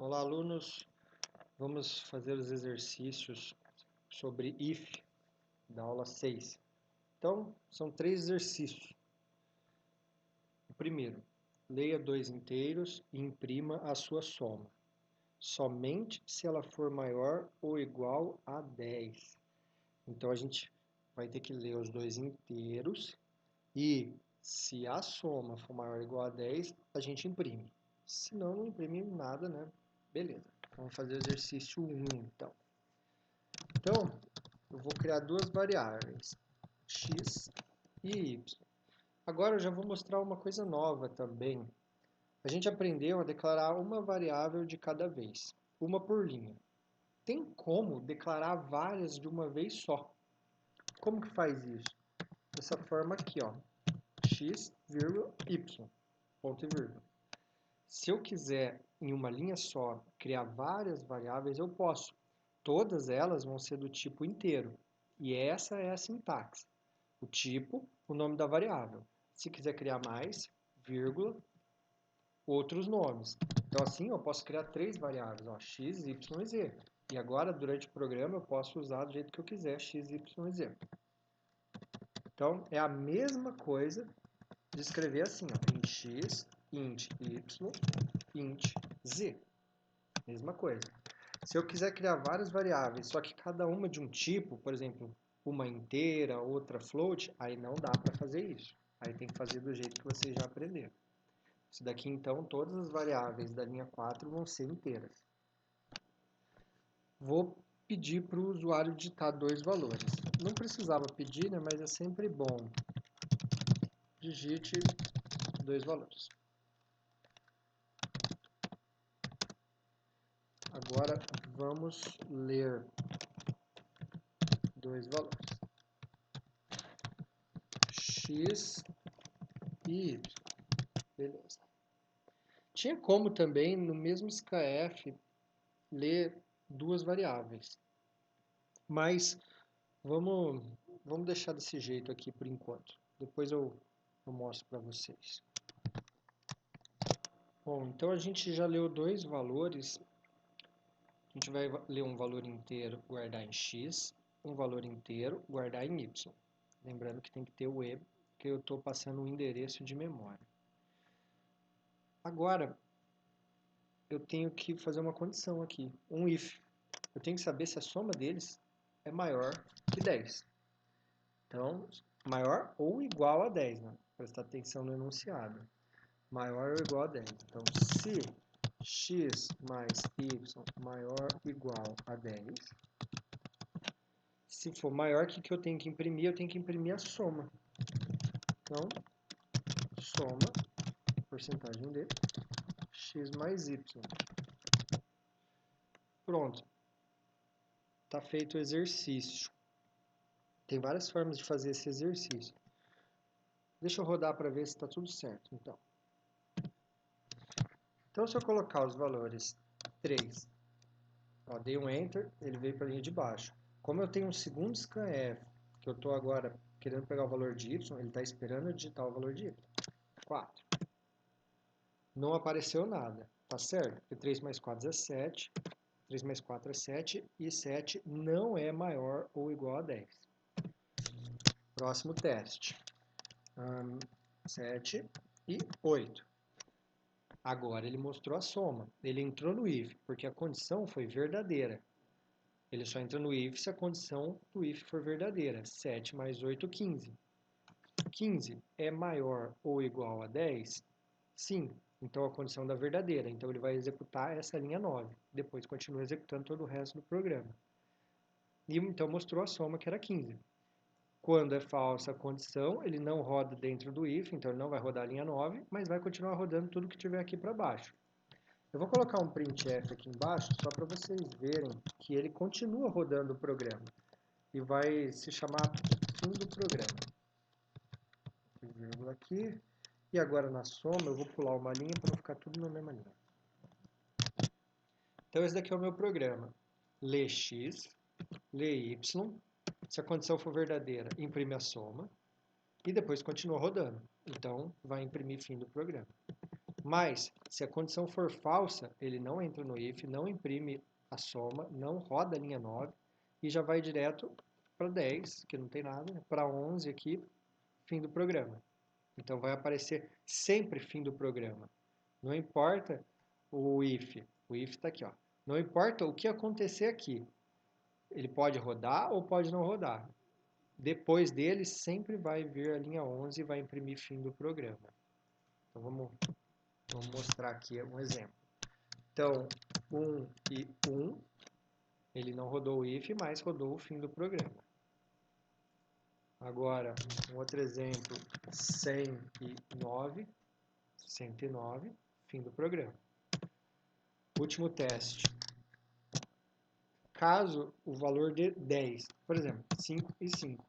Olá, alunos. Vamos fazer os exercícios sobre if da aula 6. Então, são 3 exercícios. O primeiro, leia 2 inteiros e imprima a sua soma, somente se ela for maior ou igual a 10. Então, a gente vai ter que ler os 2 inteiros e, se a soma for maior ou igual a 10, a gente imprime. Se não, não imprime nada, né? Beleza. Vamos fazer o exercício 1, então. Então, eu vou criar duas variáveis, x e y. Agora eu já vou mostrar uma coisa nova também. A gente aprendeu a declarar uma variável de cada vez, uma por linha. Tem como declarar várias de uma vez só. Como que faz isso? Dessa forma aqui, ó, x, vírgula, y, ponto e vírgula. Se eu quiser, em uma linha só, criar várias variáveis, eu posso. Todas elas vão ser do tipo inteiro. E essa é a sintaxe. O tipo, o nome da variável. Se quiser criar mais, vírgula, outros nomes. Então, assim, eu posso criar 3 variáveis, ó, x, y e z. E agora, durante o programa, eu posso usar do jeito que eu quiser, x, y e z. Então, é a mesma coisa de escrever assim, ó, int x, int y, int z. Mesma coisa. Se eu quiser criar várias variáveis, só que cada uma de um tipo, por exemplo, uma inteira, outra float, aí não dá para fazer isso. Aí tem que fazer do jeito que vocês já aprenderam. Isso daqui, então, todas as variáveis da linha 4 vão ser inteiras. Vou pedir para o usuário digitar 2 valores. Não precisava pedir, né, mas é sempre bom. Digite 2 valores. Agora, vamos ler 2 valores. X e y. Beleza. Tinha como também, no mesmo SKF, ler 2 variáveis. Mas vamos deixar desse jeito aqui por enquanto. Depois eu mostro para vocês. Bom, então a gente já leu 2 valores. A gente vai ler um valor inteiro, guardar em x, um valor inteiro, guardar em y. Lembrando que tem que ter o e, porque eu estou passando um endereço de memória. Agora, eu tenho que fazer uma condição aqui, um if. Eu tenho que saber se a soma deles é maior que 10. Então, maior ou igual a 10, né? Prestar atenção no enunciado. Maior ou igual a 10. Então, se x mais y maior ou igual a 10, se for maior, o que eu tenho que imprimir? Eu tenho que imprimir a soma. Então, soma, porcentagem de x mais y. Pronto. Está feito o exercício. Tem várias formas de fazer esse exercício. Deixa eu rodar para ver se está tudo certo, então. Então, se eu colocar os valores 3, ó, dei um Enter, ele veio para a linha de baixo. Como eu tenho um segundo scanf, que eu estou agora querendo pegar o valor de y, ele está esperando eu digitar o valor de y. 4. Não apareceu nada, tá certo? Porque 3 mais 4 é 7, 3 mais 4 é 7, e 7 não é maior ou igual a 10. Próximo teste. 7 e 8. Agora ele mostrou a soma. Ele entrou no if, porque a condição foi verdadeira. Ele só entra no if se a condição do if for verdadeira. 7 mais 8, 15. 15 é maior ou igual a 10? Sim. Então a condição da verdadeira. Então ele vai executar essa linha 9. Depois continua executando todo o resto do programa. E então mostrou a soma que era 15. Quando é falsa a condição, ele não roda dentro do if, então ele não vai rodar a linha 9, mas vai continuar rodando tudo que tiver aqui para baixo. Eu vou colocar um printf aqui embaixo, só para vocês verem que ele continua rodando o programa. E vai se chamar fim do programa. Vírgula aqui. E agora na soma eu vou pular uma linha para não ficar tudo na mesma linha. Então esse daqui é o meu programa. Lê x, lê y. Se a condição for verdadeira, imprime a soma. E depois continua rodando. Então, vai imprimir fim do programa. Mas, se a condição for falsa, ele não entra no if, não imprime a soma, não roda a linha 9 e já vai direto para 10, que não tem nada, para 11 aqui, fim do programa. Então vai aparecer sempre fim do programa. Não importa o if está aqui, ó. Não importa o que acontecer aqui, ele pode rodar ou pode não rodar. Depois dele sempre vai vir a linha 11 e vai imprimir fim do programa. Então vamos mostrar aqui um exemplo. Então, 1 e 1, ele não rodou o if, mas rodou o fim do programa. Agora, um outro exemplo, 109, fim do programa. Último teste. Caso o valor de 10, por exemplo, 5 e 5,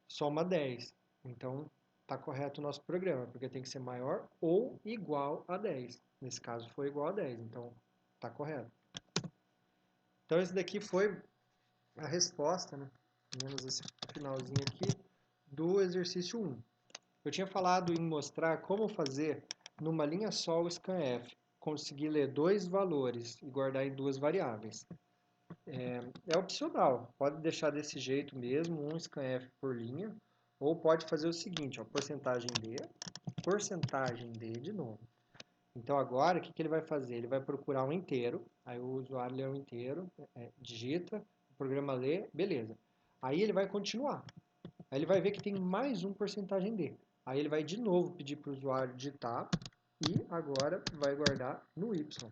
soma 10. Então, está correto o nosso programa, porque tem que ser maior ou igual a 10. Nesse caso, foi igual a 10, então está correto. Então, esse daqui foi a resposta, né? Menos esse finalzinho aqui, do exercício 1. Eu tinha falado em mostrar como fazer numa linha só o scanf, conseguir ler dois valores e guardar em duas variáveis. É opcional, pode deixar desse jeito mesmo, um scanf por linha, ou pode fazer o seguinte, ó, porcentagem D de novo. Então agora, o que ele vai fazer? Ele vai procurar um inteiro, aí o usuário lê um inteiro, digita, o programa lê, beleza. Aí ele vai continuar. Aí ele vai ver que tem mais um porcentagem D. Aí ele vai de novo pedir para o usuário digitar e agora vai guardar no Y.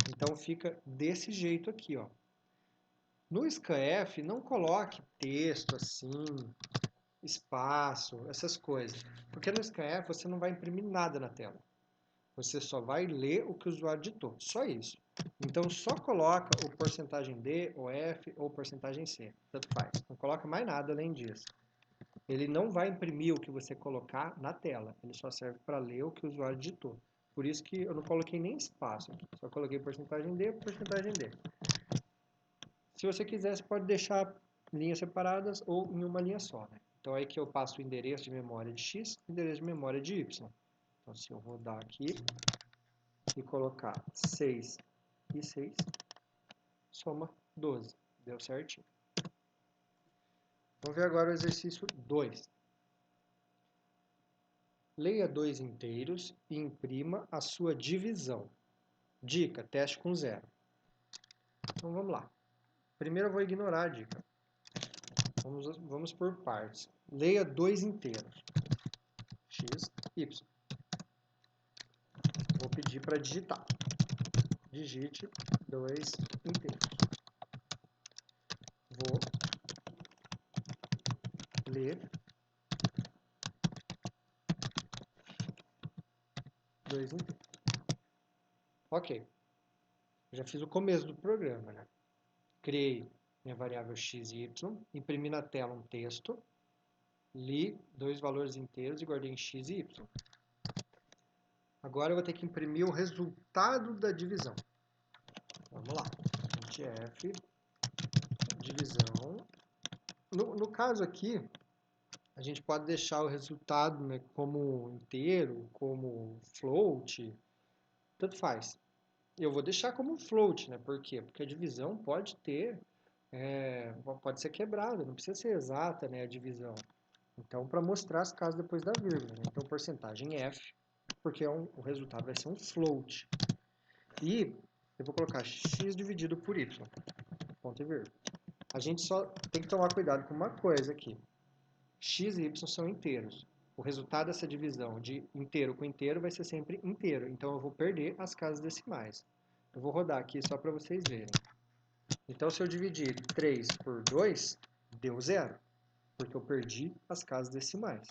Então fica desse jeito aqui, ó. No scanf, não coloque texto assim, espaço, essas coisas. Porque no scanf você não vai imprimir nada na tela. Você só vai ler o que o usuário digitou, só isso. Então só coloca o porcentagem D, ou F, ou porcentagem C, tanto faz. Não coloca mais nada além disso. Ele não vai imprimir o que você colocar na tela, ele só serve para ler o que o usuário digitou. Por isso que eu não coloquei nem espaço aqui, só coloquei porcentagem D, porcentagem D. Se você quiser, você pode deixar linhas separadas ou em uma linha só, né? Então aí que eu passo o endereço de memória de X, endereço de memória de Y. Então se eu rodar aqui e colocar 6 e 6, soma 12. Deu certinho. Vamos ver agora o exercício 2. Leia dois inteiros e imprima a sua divisão. Dica, teste com zero. Então vamos lá. Primeiro eu vou ignorar a dica. Vamos por partes. Leia dois inteiros. X, Y. Vou pedir para digitar. Digite dois inteiros. Vou ler dois inteiros. Ok. Já fiz o começo do programa, né? Criei minha variável x e y, imprimi na tela um texto, li dois valores inteiros e guardei em x e y. Agora eu vou ter que imprimir o resultado da divisão. Vamos lá. F, divisão. No caso aqui, a gente pode deixar o resultado, né, como inteiro, como float, tanto faz. Eu vou deixar como float, né? Por quê? Porque a divisão pode ter, pode ser quebrada, não precisa ser exata, né, a divisão. Então, para mostrar as casas depois da vírgula, né? Então, porcentagem F, porque o resultado vai ser um float. E eu vou colocar x dividido por y, ponto e vírgula. A gente só tem que tomar cuidado com uma coisa aqui. X e y são inteiros. O resultado dessa divisão de inteiro com inteiro vai ser sempre inteiro. Então, eu vou perder as casas decimais. Eu vou rodar aqui só para vocês verem. Então, se eu dividir 3 por 2, deu zero, porque eu perdi as casas decimais.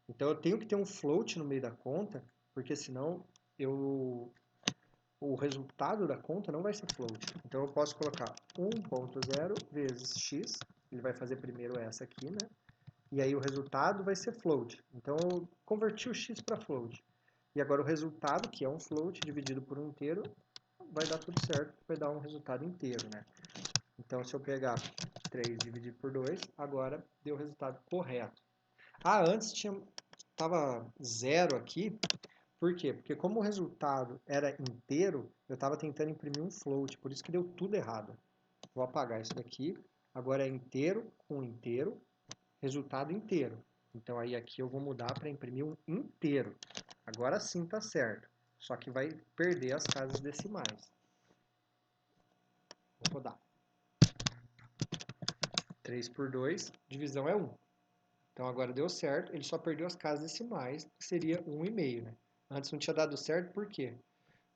Então, eu tenho que ter um float no meio da conta, porque senão o resultado da conta não vai ser float. Então, eu posso colocar 1.0 vezes x, ele vai fazer primeiro essa aqui, né? E aí o resultado vai ser float. Então, eu converti o x para float. E agora o resultado, que é um float dividido por um inteiro, vai dar tudo certo, vai dar um resultado inteiro, né? Então, se eu pegar 3 dividido por 2, agora deu o resultado correto. Ah, antes estava zero aqui, Por quê? Porque como o resultado era inteiro, eu estava tentando imprimir um float, por isso que deu tudo errado. Vou apagar isso daqui. Agora é inteiro com inteiro, resultado inteiro. Então aí aqui eu vou mudar para imprimir um inteiro. Agora sim está certo. Só que vai perder as casas decimais. Vou rodar. 3 por 2, divisão é 1. Então agora deu certo, ele só perdeu as casas decimais, que seria 1,5, né? Antes não tinha dado certo, por quê?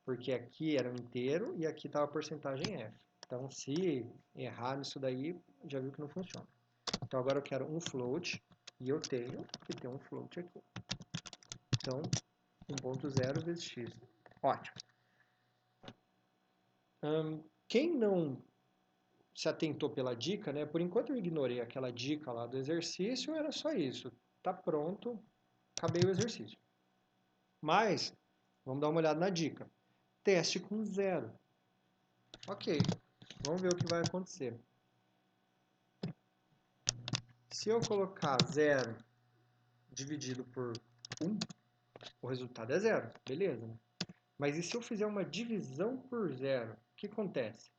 Porque aqui era um inteiro e aqui estava a porcentagem F. Então se errar nisso daí, já viu que não funciona. Então agora eu quero um float, e eu tenho que ter um float aqui. Então, 1.0 vezes x. Ótimo. Quem não se atentou pela dica, né? Por enquanto eu ignorei aquela dica lá do exercício, era só isso. Tá pronto, acabei o exercício. Mas, vamos dar uma olhada na dica. Teste com 0. Ok, vamos ver o que vai acontecer. Se eu colocar 0 dividido por 1, o resultado é 0, beleza, né? Mas e se eu fizer uma divisão por 0, o que acontece?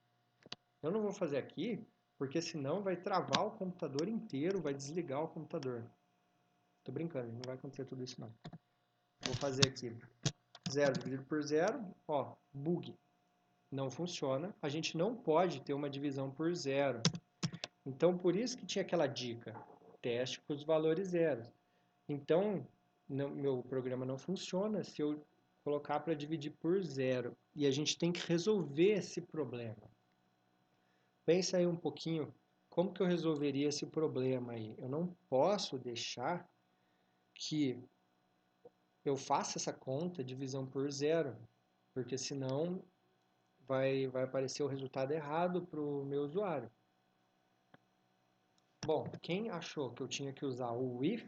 Eu não vou fazer aqui, porque senão vai travar o computador inteiro, vai desligar o computador. Tô brincando, não vai acontecer tudo isso não. Vou fazer aqui 0 dividido por 0, ó, bug. Não funciona, a gente não pode ter uma divisão por 0. Então, por isso que tinha aquela dica, teste com os valores zeros. Então, meu programa não funciona se eu colocar para dividir por 0. E a gente tem que resolver esse problema. Pensa aí um pouquinho, como que eu resolveria esse problema aí? Eu não posso deixar que eu faça essa conta, divisão por 0, porque senão vai aparecer o resultado errado para o meu usuário. Bom, quem achou que eu tinha que usar o if,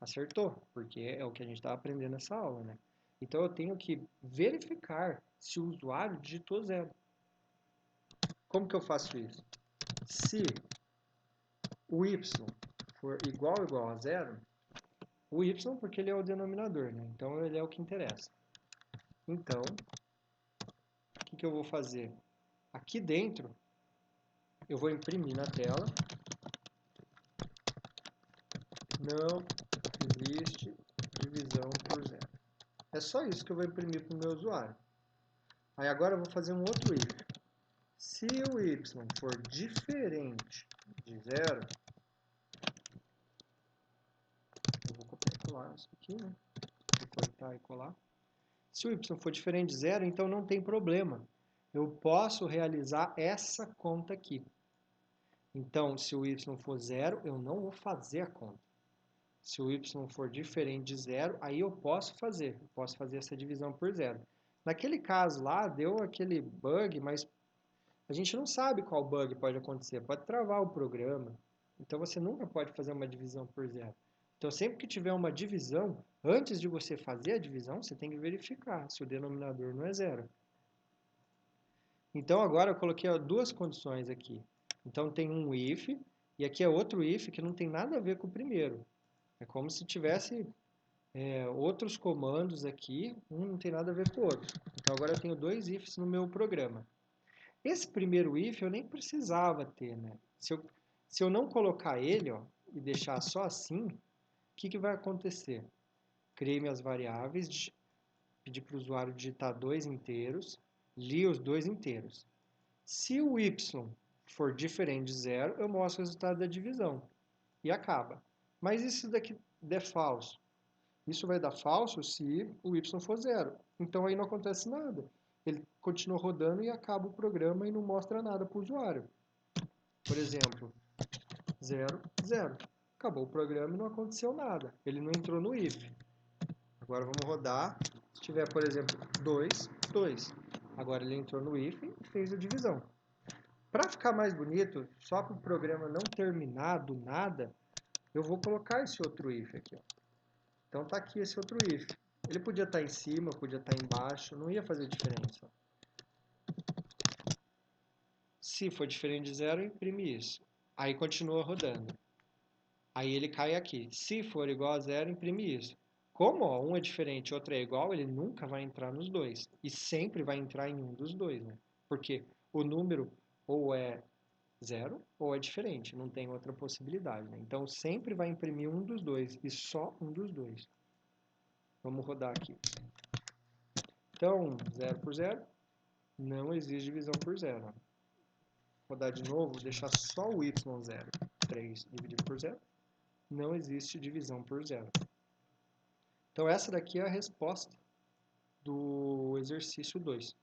acertou, porque é o que a gente estava aprendendo nessa aula, né? Então eu tenho que verificar se o usuário digitou 0. Como que eu faço isso? Se o y for igual a 0, o y porque ele é o denominador, né? Então ele é o que interessa. Então, o que eu vou fazer? Aqui dentro, eu vou imprimir na tela. Não existe divisão por 0. É só isso que eu vou imprimir para o meu usuário. Aí agora eu vou fazer um outro if. Se o y for diferente de 0, eu vou copiar e colar isso aqui, né? Vou cortar e colar. Se o y for diferente de 0, então não tem problema. Eu posso realizar essa conta aqui. Então, se o y for 0, eu não vou fazer a conta. Se o y for diferente de 0, aí eu posso fazer essa divisão por 0. Naquele caso lá, deu aquele bug, mas a gente não sabe qual bug pode acontecer. Pode travar o programa. Então, você nunca pode fazer uma divisão por 0. Então, sempre que tiver uma divisão, antes de você fazer a divisão, você tem que verificar se o denominador não é 0. Então, agora eu coloquei duas condições aqui. Então, tem um if, e aqui é outro if que não tem nada a ver com o primeiro. É como se tivesse outros comandos aqui, um não tem nada a ver com o outro. Então, agora eu tenho dois ifs no meu programa. Esse primeiro if eu nem precisava ter, né? Se eu não colocar ele, ó, e deixar só assim, o que vai acontecer? Criei minhas variáveis, pedi para o usuário digitar 2 inteiros, li os 2 inteiros. Se o y for diferente de 0, eu mostro o resultado da divisão. E acaba. Mas e se isso daqui der falso? Isso vai dar falso se o y for 0. Então aí não acontece nada. Ele continua rodando e acaba o programa e não mostra nada para o usuário. Por exemplo, 0, 0. Acabou o programa e não aconteceu nada. Ele não entrou no if. Agora vamos rodar. Se tiver, por exemplo, 2, 2. Agora ele entrou no if e fez a divisão. Para ficar mais bonito, só para o programa não terminar do nada, eu vou colocar esse outro if aqui. Ó. Então está aqui esse outro if. Ele podia estar em cima, podia estar embaixo, não ia fazer diferença. Se for diferente de 0, imprime isso. Aí continua rodando. Aí ele cai aqui. Se for igual a 0, imprime isso. Como ó, um é diferente e outro é igual, ele nunca vai entrar nos dois. E sempre vai entrar em um dos dois, né? Porque o número ou é zero ou é diferente, não tem outra possibilidade, né? Então sempre vai imprimir um dos dois e só um dos dois. Vamos rodar aqui. Então, 0 por 0, não existe divisão por zero. Vou rodar de novo, deixar só o y0. 3 dividido por 0, não existe divisão por zero. Então essa daqui é a resposta do exercício 2.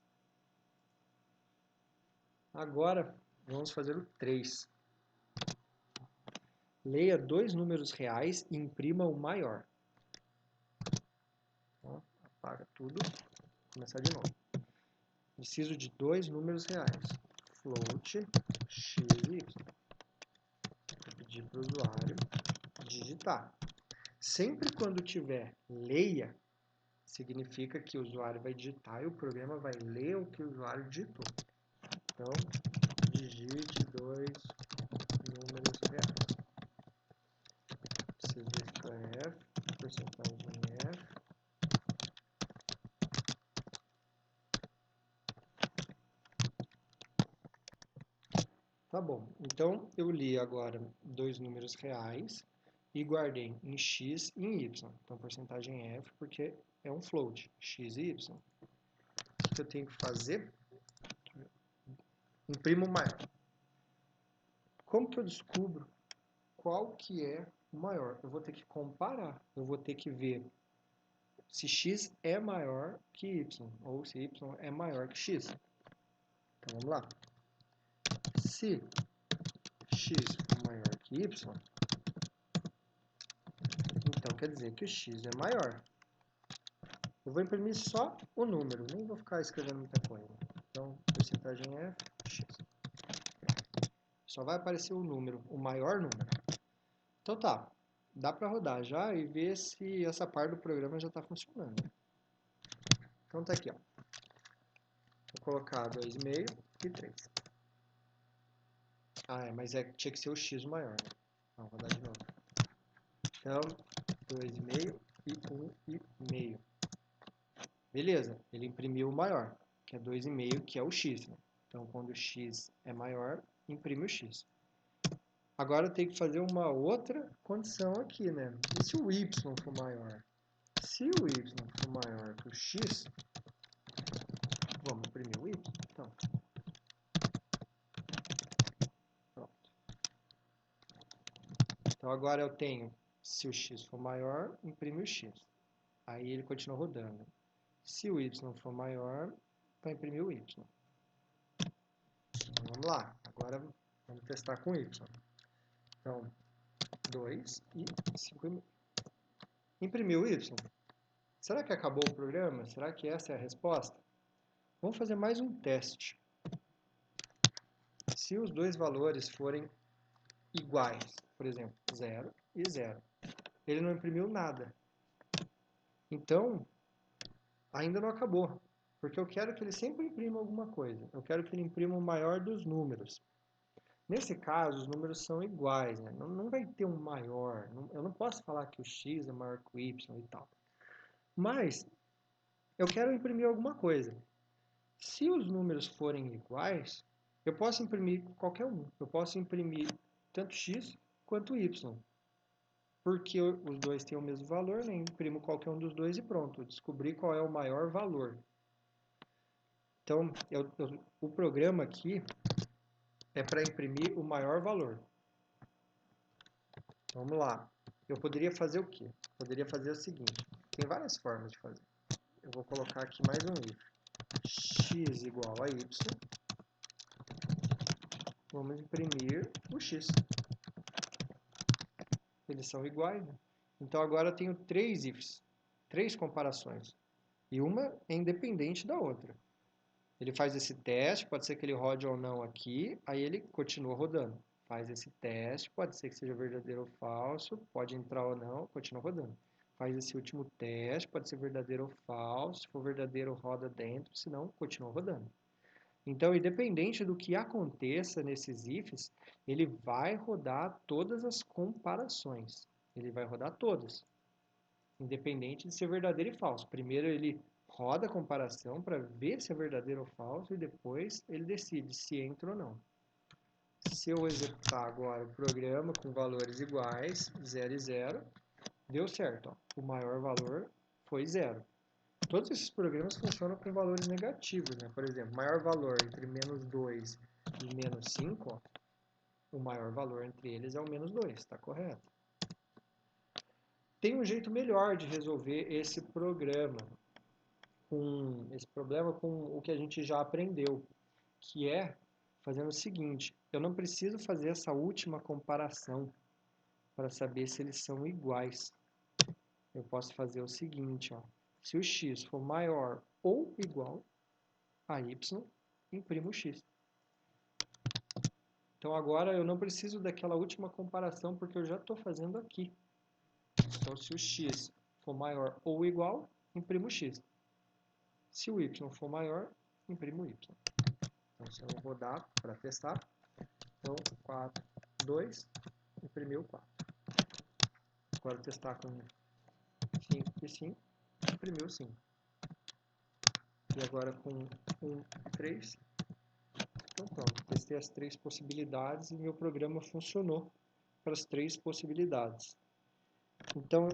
Agora, vamos fazer o 3. Leia dois números reais e imprima o maior. Então, apaga tudo. Vou começar de novo. Preciso de dois números reais. Float x e y. Vou pedir para o usuário digitar. Sempre quando tiver leia, significa que o usuário vai digitar e o programa vai ler o que o usuário digitou. Então, digite dois números reais. Preciso verificar F, porcentagem F. Tá bom, então eu li agora dois números reais e guardei em x e em y. Então, porcentagem F, porque é um float, x e y. O que eu tenho que fazer? Imprimo maior. Como que eu descubro qual que é o maior? Eu vou ter que comparar, eu vou ter que ver se x é maior que y, ou se y é maior que x. Então, vamos lá. Se x for maior que y, então quer dizer que o x é maior. Eu vou imprimir só o número, nem vou ficar escrevendo muita coisa. Então, porcentagem F, x. Só vai aparecer o número, o maior número. Então tá, dá para rodar já e ver se essa parte do programa já está funcionando. Então tá aqui, ó. Vou colocar 2,5 e 3. Ah, mas tinha que ser o x maior, né? Então, vou rodar de novo. Então, 2,5 e 1,5. Beleza, ele imprimiu o maior, que é 2,5, que é o x, né? Então, quando o x é maior, imprime o x. Agora eu tenho que fazer uma outra condição aqui, né? E se o y for maior? Se o y for maior que o x, vamos imprimir o y, então. Pronto. Então agora eu tenho, se o x for maior, imprime o x. Aí ele continua rodando. Se o y for maior, vai imprimir o y. Então, vamos lá, agora vamos testar com y. Então, 2 e 5,5. Imprimiu y. Será que acabou o programa? Será que essa é a resposta? Vamos fazer mais um teste. Se os dois valores forem iguais, por exemplo, 0 e 0, ele não imprimiu nada. Então, ainda não acabou, porque eu quero que ele sempre imprima alguma coisa. Eu quero que ele imprima o maior dos números. Nesse caso, os números são iguais, né? Não vai ter um maior. Eu não posso falar que o x é maior que o y e tal. Mas, eu quero imprimir alguma coisa. Se os números forem iguais, eu posso imprimir qualquer um. Eu posso imprimir tanto x quanto y. Porque os dois têm o mesmo valor, né? Imprimo qualquer um dos dois e pronto. Eu descobri qual é o maior valor. Então, o programa aqui é para imprimir o maior valor. Vamos lá. Eu poderia fazer o quê? Poderia fazer o seguinte. Tem várias formas de fazer. Eu vou colocar aqui mais um if. X igual a y. Vamos imprimir o x. Eles são iguais, né? Então agora eu tenho três ifs. Três comparações. E uma é independente da outra. Ele faz esse teste, pode ser que ele rode ou não aqui, aí ele continua rodando. Faz esse teste, pode ser que seja verdadeiro ou falso, pode entrar ou não, continua rodando. Faz esse último teste, pode ser verdadeiro ou falso, se for verdadeiro roda dentro, se não, continua rodando. Então, independente do que aconteça nesses ifs, ele vai rodar todas as comparações. Ele vai rodar todas. independente de ser verdadeiro e falso. Primeiro ele roda a comparação para ver se é verdadeiro ou falso e depois ele decide se entra ou não. Se eu executar agora o programa com valores iguais, 0 e 0, deu certo. Ó. O maior valor foi 0. Todos esses programas funcionam com valores negativos. Né? Por exemplo, maior valor entre menos 2 e menos 5, ó, o maior valor entre eles é o menos 2, está correto? Tem um jeito melhor de resolver esse problema com o que a gente já aprendeu, que é fazendo o seguinte: eu não preciso fazer essa última comparação para saber se eles são iguais. Eu posso fazer o seguinte, ó, se o x for maior ou igual a y, imprimo o x. Então agora eu não preciso daquela última comparação porque eu já estou fazendo aqui. Então se o x for maior ou igual, imprimo o x. Se o y for maior, imprimo o y. Então se eu rodar para testar, então 4, 2, imprimiu 4. Agora testar com 5 e 5, imprimiu 5. E agora com 1 e 3, então pronto, testei as 3 possibilidades e meu programa funcionou para as 3 possibilidades. Então,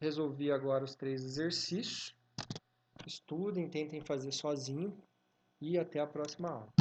resolvi agora os 3 exercícios. Estudem, tentem fazer sozinho e até a próxima aula.